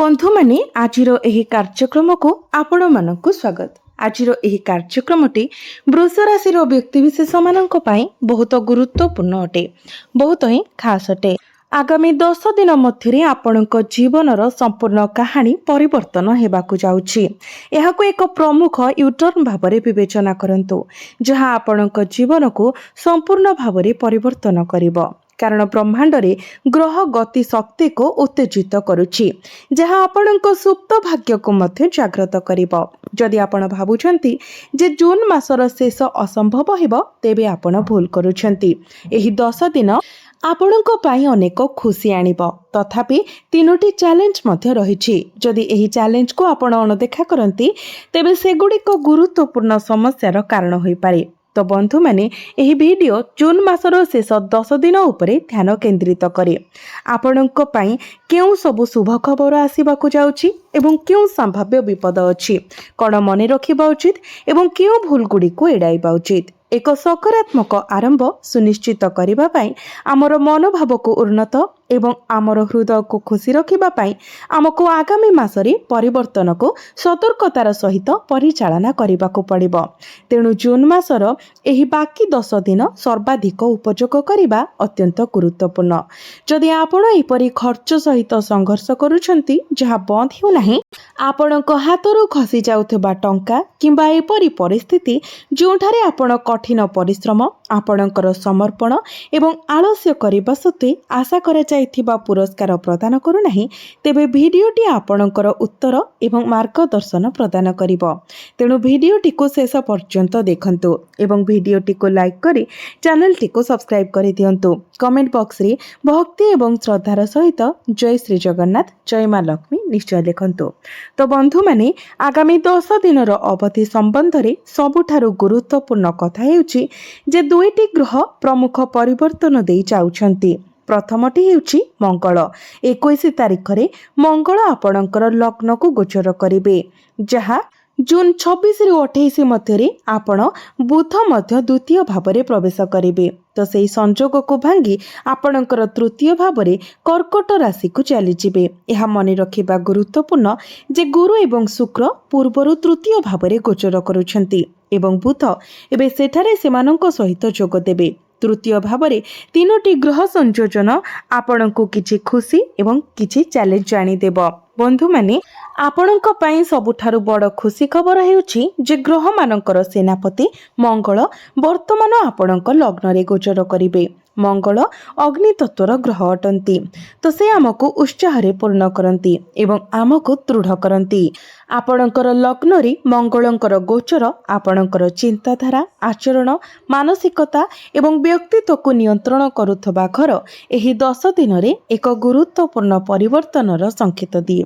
बंधु माने आजिर एही कार्यक्रम को आपण मानकु स्वागत। आजिर एही कार्यक्रमटी वृष राशि व्यक्तिविशेष मानक पई बहुत गुरुत्वपूर्ण अटे, बहुत ही खास अटे। आगामी 10 दिन मध्य आपणक जीवनर संपूर्ण कहानी परिवर्तन हेबाकु जाउछि। एहाकु एक प्रमुख यूटर्न भावरे विवेचना करंतु, जहां आपणक जीवन को संपूर्ण भावरे परिवर्तन करिवो। कारण ब्रह्मांड रे ग्रह गति शक्ति को उत्तेजित करुछि, जहां आपणक सुप्त भाग्य को मध्य जागृत करिवो। जदि आपण भाबुछंती जे जून मासर शेष असंभव हेबो, तेबे आपण भूल करुछंती। एही 10 दिन आपणक पई अनेक खुशी आनिबो, तथापि 3टी चैलेंज मध्य रहिछि। जदि एही चैलेंज को आपण अनदेखा करंती, तेबे सेगुडिक गुरुत्वपूर्ण समस्यार कारण होई पारे। तो बंधु माने एही वीडियो जून मासर शेष 10 दिन उपरे ध्यान केंद्रित करे। आपणक पई केउ सब शुभ खबर आसीबाकु जाउछि एवं केउ संभाव्य विपद अछि, कोन मने रखिबा उचित एवं केउ भूल गुडी को एडाइबा उचित। एक सकारात्मक आरंभ सुनिश्चित करिबा पई आमर मनोभाव को उन्नत एवं आमर हृदय को खुशी रखिबा पई आमको आगामी मासरे परिवर्तन को सतर्कतार सहित परिचालना करिबा को पड़िबो। तेणु जून मासर एही बाकी 10 दिन सर्वाधिक उपयोग करिबा अत्यंत गुरुत्वपूर्ण। जदि आपण एपरि खर्च सहित संघर्ष करूछंती जहा बंद हेउ नाही, आपणक हातरू खसी जाउथबा टंका किंबा एपरि परिस्थिति जोठारे आपण कठिन परिश्रम, आपणकर समर्पण एवं आलस्य करिबा सत्वे आशा करा जाइथिबा पुरस्कार प्रदान करू नाही, तेबे भिडियोटी आपणकर उत्तर एवं मार्गदर्शन प्रदान करिवो। तेणु भिडियोटी को शेष पर्यंत देखंतु एवं भिडियोटी को लाइक करी चैनलटी को सब्सक्राइब करि दियंतु। कमेंट बॉक्स रे भक्ति एवं श्रद्धार सहित जय श्री जगन्नाथ, जय मां लक्ष्मी निश्चय लिखंतु। तो बंधु माने आगामी 10 दिनर अवधि संबंध रे सबुठारु गुरुत्वपूर्ण कथा हेउची जे दुईटी ग्रह प्रमुख परिवर्तन देई जाउछंती। प्रथमटी हेउची मंगल। 21 तारिख रे मंगल आपणकर लग्न को गोचर करिवे, जहा जून 26 ରୁ 28 मध्य आपण बुध मध्य द्वितीय भावरे प्रवेश करिवे। तो सेही संजोग को भांगी आपणकर तृतीय भावरे कर्कट राशि को चली जिवे। यह मने रखिबा गुरुत्वपूर्ण जे गुरु एवं शुक्र पूर्वरु तृतीय भावरे गोचर करुछंती एवं बुध एबे सेठारे सेमानंक सहित जोग देबे। तृतीय भावरे 3टी ग्रह संयोजन आपणको किछि खुशी एवं किछि चैलेंज आनी देबो। बंधु माने आपणक पई सबुठारु बड़ खुशी खबर हेउछि जे ग्रह मानकर सेनापति मंगल वर्तमान आपणक लग्न रे गोचर करिवे। मंगल अग्नि तत्वर ग्रह अटंती, तो से आमको उत्साह रे पूर्ण करंती एवं आमको दृढ़ करंती। आपणकर लग्न रे मंगलंकर गोचर आपणकर चिंताधारा, आचरण, मानसिकता एवं व्यक्तित्व को नियंत्रण करुथबा घर एही 10 दिन रे एक गुरुत्वपूर्ण परिवर्तनर संकेत दिए।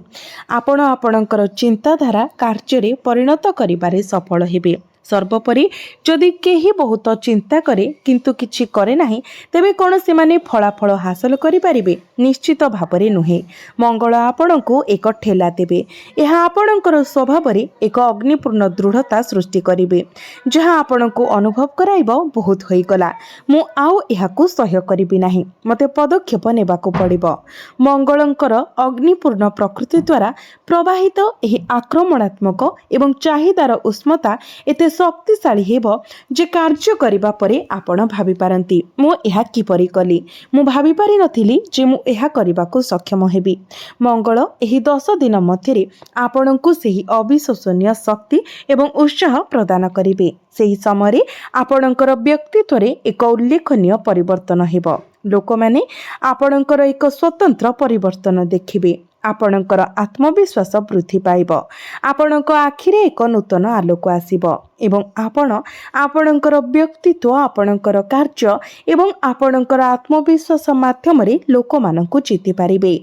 आपण आपणकर चिंताधारा कार्य रे परिणत करिबारे सफल हेबे। सर्वोपरि जदि केही बहुत चिंता करे किंतु किछि करे नाही, तेबे कोन से माने फलाफल हासिल करि पारिबे? निश्चित भावरे नुहे। मंगल आपणको एक ठेला देबे। एहा आपणकर स्वभाव रे एक अग्निपूर्ण दृढ़ता सृष्टि करिवे, जहां आपणको अनुभव कराइबो बहुत होई गला, मु आउ एहाकु सह्य करिबि नाही, मते पदक्षेप नेबाकु पड़िबो। मंगलंकर अग्निपूर्ण प्रकृति द्वारा प्रवाहित एही आक्रमणात्मक एवं चाहिदार उष्मता एते शक्तिशाली हेबो जे कार्य करिबा परे आपण भाबी पारंती, मु एहा किपरि कली, मु भाबी पारि नथिली जे मु एहा करिबाकू सक्षम हेबी। मंगल एही 10 दिन मध्यरे आपणଙ୍କୁ सेही अविश्वसनीय शक्ति एवं उत्साह प्रदान करिवे। सेही समय आपणଙ୍କର व्यक्तित्वरे एक उल्लेखनीय परिवर्तन हेबो। लोक माने आपणଙ୍କର एक स्वतंत्र परिवर्तन देखिबे। आपणଙ୍କର आत्मविश्वास वृद्धि पाइब। आपणଙ୍କ आखिरे एक नूतन आलोक आसीब एवं आपण आपणଙ୍କର व्यक्तित्व, आपणଙ୍କର कार्य एवं आपणଙ୍କର आत्मविश्वास माध्यम रे लोकमानଙ୍କୁ चिति पारिबे।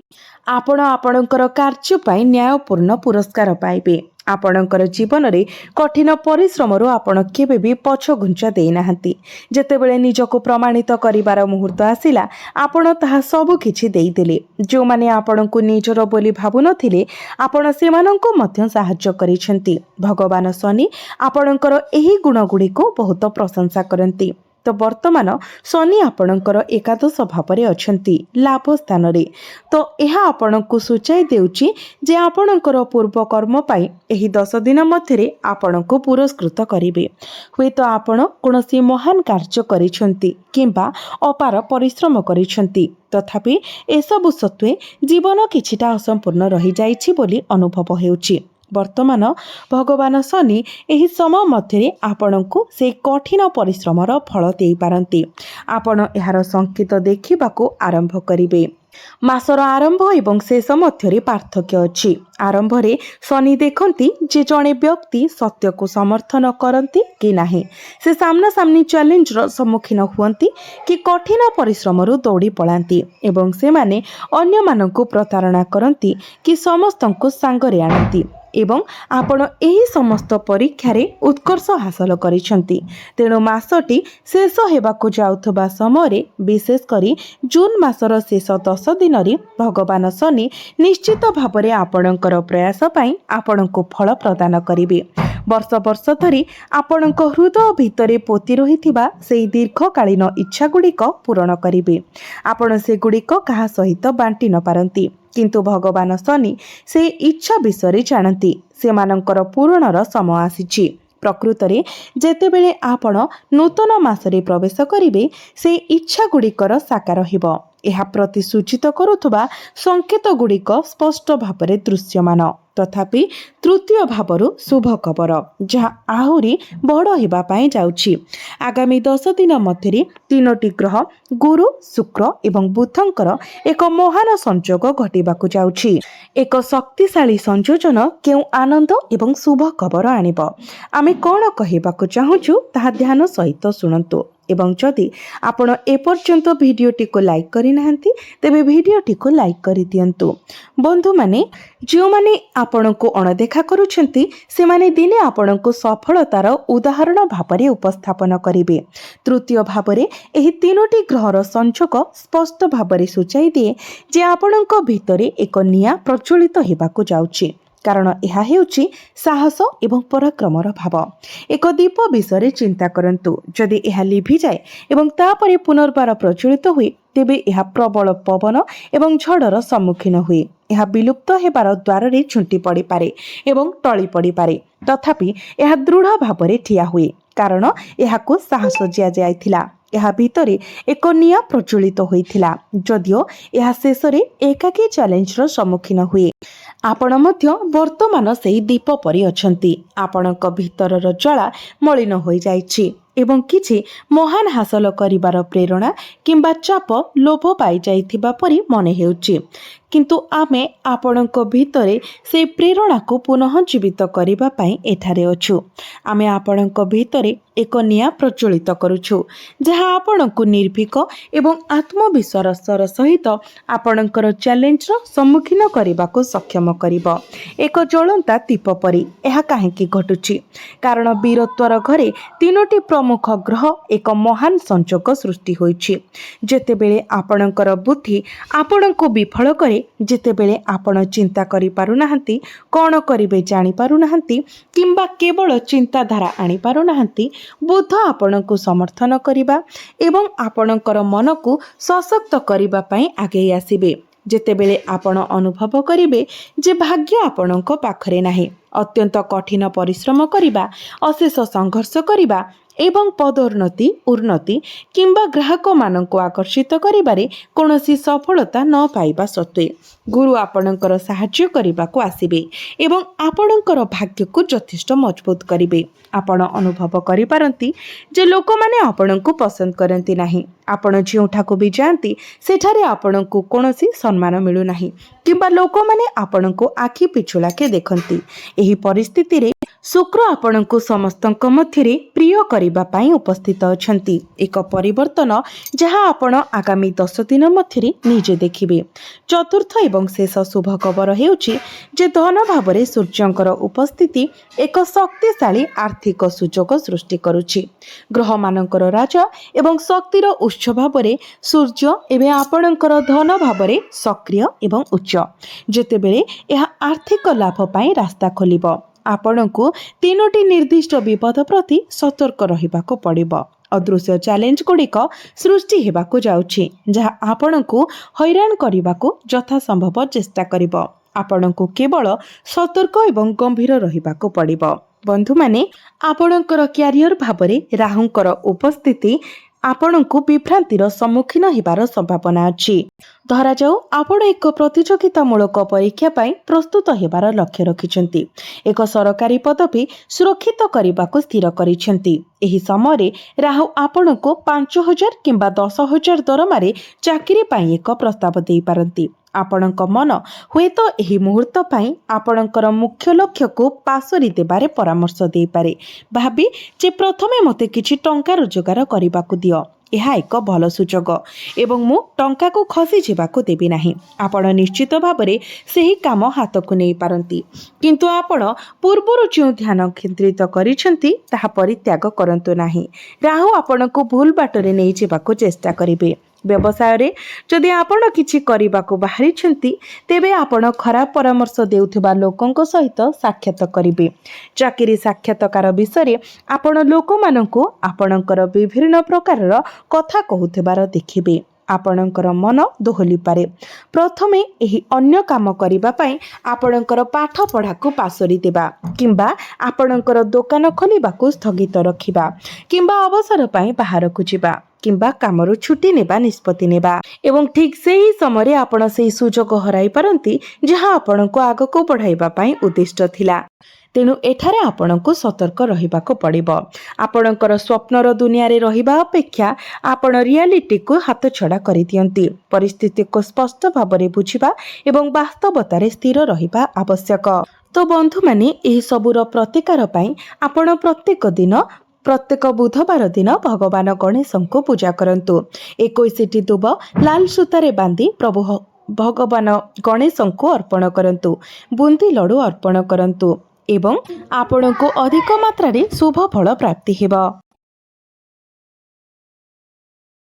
आपण आपणଙ୍କର कार्य पई न्यायपूर्ण पुरस्कार पाइबे। आपणଙ୍କର जीवन रे कठिन परिश्रम रो आपण केबे भी पछ घुंचा देई नाहंती। जेतेबेले निजको प्रमाणित करिवार मुहूर्त आसिला, आपण ताहा सब किछि देई देले। जो माने आपणको निजर बोली भाबु नथिले, आपण सेमाननको मध्य सहाय्य करिसेंती। भगवान शनि आपणଙ୍କର एही गुण गुडी को बहुत प्रशंसा करंती। तो वर्तमान शनि आपणकर एकादश भाव अछंती लाभ स्थान रे। तो यह आपण को सूचाई देउची जे आपणकर पूर्व कर्म पाई एही 10 दिन मध्य आपण को पुरस्कृत करिवे। हुए तो आपण कोनोसी महान कार्य करिसंती किंबा अपार परिश्रम करिसंती, तथापि एसबु सत्वे जीवन किछिटा असंपूर्ण रही जाइछि बोली अनुभव हेउछि। वर्तमान भगवान शनि एही समय मध्य आपणको से कठिन परिश्रमर फल देई पारंती। आपण एहार संकेत देखिबाकू आरंभ करिवे। मासर आरंभ एवं शेष मध्य पार्थक्य अछि। आरंभ रे शनि देखंती जे जणे व्यक्ति सत्य को समर्थन करंती कि नाही, से सामना सामनी चैलेंज रो सम्मुखीन हुअंती कि कठिन परिश्रम रु दौड़ी पलांती एवं से माने अन्य मानकु प्रतारणा करंती कि समस्तंको सांगरे आनंती एवं आपण एही समस्त परीक्षा रे उत्कर्ष हासिल करिसंती। तेणु मासटी शेष हेबाकू जाउथबा समय विशेष करी जून मासर शेष 10 दिन रे भगवान शनि निश्चित भाବରେ आपणकर प्रयास पाई आपणको फल प्रदान करिवे। वर्ष वर्ष धरी आपणक हृदय भितरे पोती रहिथिबा सेही दीर्घकालीन इच्छा गुड़िक पूरण करिवे। आपण से गुड़िक काहा सहित बांटी न पारंती, किंतु भगवान शनि से इच्छा विषय जानती सेमानंकर पूरणर समय आसीछि। प्रकृत रे जेतेबेले आपण नूतन मासरे प्रवेश करिवे से इच्छा गुड़िकर साकार हिब। यह प्रति सूचित करुथबा संकेत गुड़िक स्पष्ट भावरे दृश्यमान। तथापि तृतीय भावरु शुभ खबर जहाँ आहुरी बड़ हेबा पाई जाउछि। आगामी 10 दिन मध्य 3टी ग्रह गुरु शुक्र एवं बुधंकर एक महान संयोग घटिबाकू जाउछि। एक शक्तिशाली संयोजन केउ आनंद एवं शुभ खबर आनिब। आमे कोन कहिबाकू चाहुछु ताहा ध्यान सहित सुनंतु एवं जदि आपण एपर्यंत भिडियोटी को लाइक करि नाहंती तेबे भिडियोटी को लाइक करि दियंतु। बंधु माने जो माने आपण को अणदेखा करूछंती से माने दिने आपण को सफलतार उदाहरण भाବରେ उपस्थापन करिवे। तृतीय भाବରେ एही तीनोटी ग्रहर संयोग स्पष्ट भाବରେ सूचाई दिए जे आपणक भितरे एक निया प्रज्वलित हेबाकू जाउछि, कारण यह हेउछि साहस एवं पराक्रमर भाव। एक दीप विषय चिंता करंतु, जदि यह लिभि जाए एवं तापरे पुनर्बार प्रज्वलित हुए तेबे यह प्रबल पवन एवं झड़र सम्मुखीन हुए। यह विलुप्त हेबार द्वार रे झुंटी पड़ी पारे एवं टली पड़ी पारे, तथापि यह दृढ़ भावरे ठिया हुए, कारण यहाकू साहस दिया जायथिला। यह भितरे एक निया प्रज्वलित होइथिला, जदियो यह शेष रे एकाकी चैलेंज रो सम्मुखीन हुए। आपण मध्य वर्तमान सेही दीप परि अछंती। आपणक भितरर ज्वाला मलिन होई जाइछि एवं किछि महान हासिल करिबार प्रेरणा किंबा चाप लोभ पाई जाइथिबा परि मने हेउछि, किंतु आमे आपणक भितरे से प्रेरणा को पुनः जीवित करिबा पई एठारे अछु। आमे आपणक भितरे एक निया प्रज्वलित करूछु जहाँ आपणको निर्भीक एवं आत्मविश्वासर सहित आपणकर चैलेंज सम्मुखीन करने सक्षम करिब। एक ज्वलंता दीप परि यह काहेकि घटुछि, कारण वीरत्वर घरे 3टी प्रमुख ग्रह एक महान संयोग सृष्टि होइछि। जेतेबेले आपणकर बुद्धि आपणको विफल करे, जेतेबेले आपण चिंता करि पारु नाहंती, कोन करिवे जानि पारु नाहंती किंबा केवल चिंताधारा आनि पारु नाहंती, बुध आपणको समर्थन करिबा एवं आपणकर मन को सशक्त करिबा पई आगे आसीबे। जेतेबेले आपण अनुभव करिवे जे भाग्य आपणक पाखरे नाही, अत्यंत कठिन परिश्रम करिबा, अशेष संघर्ष करिबा एवं पदोन्नति उन्नति किंबा ग्राहक मानक आकर्षित करिबारे कोनोसी सफलता न पाइबा सत्वे गुरु आपणकर साहाय्य करिबाकू आसीबे एवं आपणकर भाग्य को यथेष्ट मजबूत करिबे। आपण अनुभव करि पारंती जे लोक माने आपणको पसंद करंती नाही। आपण जेउठाको भी जांती सेठारे आपणको कोनोसी सम्मान मिलु नाही किंबा लोक माने आपणको आखि पिछुलाके देखंती। एही परिस्थिति रे शुक्र आपणको समस्तଙ୍କ ମଧ୍ୟରେ प्रिय करिबा पई उपस्थित अछंती। एक परिवर्तन जहां आपण आगामी 10 दिन मध्यरे निजे देखिबे। चतुर्थ एवं शेष शुभ खबर हेउची जे धन भावरे सूर्यंकर उपस्थिति एक शक्तिशाली आर्थिक सुजोग सृष्टि करुछि। ग्रह मानकर राजा एवं शक्तिर उच्च भावरे सूर्य एवं आपणकर धन भावरे सक्रिय एवं उच्च। जेतेबेले यह आर्थिक लाभ पई रास्ता खोलिबो, आपणको 3टी निर्दिष्ट विपद प्रति सतर्क रहिबाको पड़िबो। अदृश्य चैलेंज गुड़िक सृष्टि हेबाकु जाउछि जहा आपणकु हैरान करबाकु यथासंभव चेष्टा करिब। आपणकु केवल सतर्क एवं गंभीर रहिबाकु पड़िब। बंधु माने आपणकर क्यारियर भाबरे राहुंकर उपस्थिति आपणकु विभ्रांतिर सम्मुखीन हेबार संभावना अछि। धरा जाऊ आपण एक प्रतियोगितामूलक परीक्षा पाई प्रस्तुत हेबार लक्ष्य रखिछंती। एक सरकारी पदवी सुरक्षित करबाकू स्थिर करिछंती। एही समय राहु आपणकु 5,000 किंबा 10,000 दरमारे चाकरी पाई एक प्रस्ताव देई पारंती। आपणक मन हुए तो एही मुहूर्त पाई आपणकर मुख्य लक्ष्य को पासरी देबारे परामर्श देई पारे। भाबी जे प्रथमे मते किछि टंका रोजगार करबाकू दियो, यह एक भल सुजोग एवं मु टंका को खसी जीवाकू देबी नाही। आपण निश्चित भाबरे सेही काम हाथ को नहीं पारंती, किंतु आपण पूर्वरु जो ध्यान केंद्रित करिसेंती ताहा परित्याग करंतु नाही। राहु आपणको भूल बाटरे नहीं जीवाकू चेष्टा करिवे। व्यवसाय रे जदि आपण किछि करिबाकू बाहरिछंती तेबे आपण खराब परामर्श देउथिबा लोकंको सहित साक्षात करिवे। चाकरी साक्षातकार विषय आपण लोकमानंको आपणकर विभिन्न प्रकारर कथा कहूथिबार देखिबे। आपणकर मन दोहली पारे। प्रथमे एही अन्य काम करिबा पई आपणकर पाठ पढ़ाकू पासरी देबा किंबा आपणकर दुकान खोलिबाकू स्थगित रखिबा किंबा अवसर पई बाहरकू जिबा किंबा कामरू छुट्टी नेबा निष्पत्ति नेबा एवं ठीक सेही समय आपण सेही सुजोग हराई पारंती जहा आपणको आगको बढ़ाइबा पई उद्दिष्ट थिला। तेणु एठारे आपणको सतर्क रहिबाको पड़िबो। आपणकर स्वप्नर दुनिया रे रहिबा अपेक्षा आपण रियलिटी को हाथ छड़ा करि दियंती। परिस्थिति को स्पष्ट भाबरे बुझिबा एवं वास्तवतारे स्थिर रहिबा आवश्यक। तो बंधु माने एही सबुर प्रतिकार पई आपण प्रत्येक दिन प्रत्येक बुधवार दिन भगवान गणेश को पूजा करंतु। 21टी दुब लाल सूतारे बांधी प्रभु भगवान गणेश को अर्पण करंतु। बुंदी लड्डू अर्पण करंतु एवं आपण को अधिक मात्रा रे शुभ फल प्राप्ति हेबो।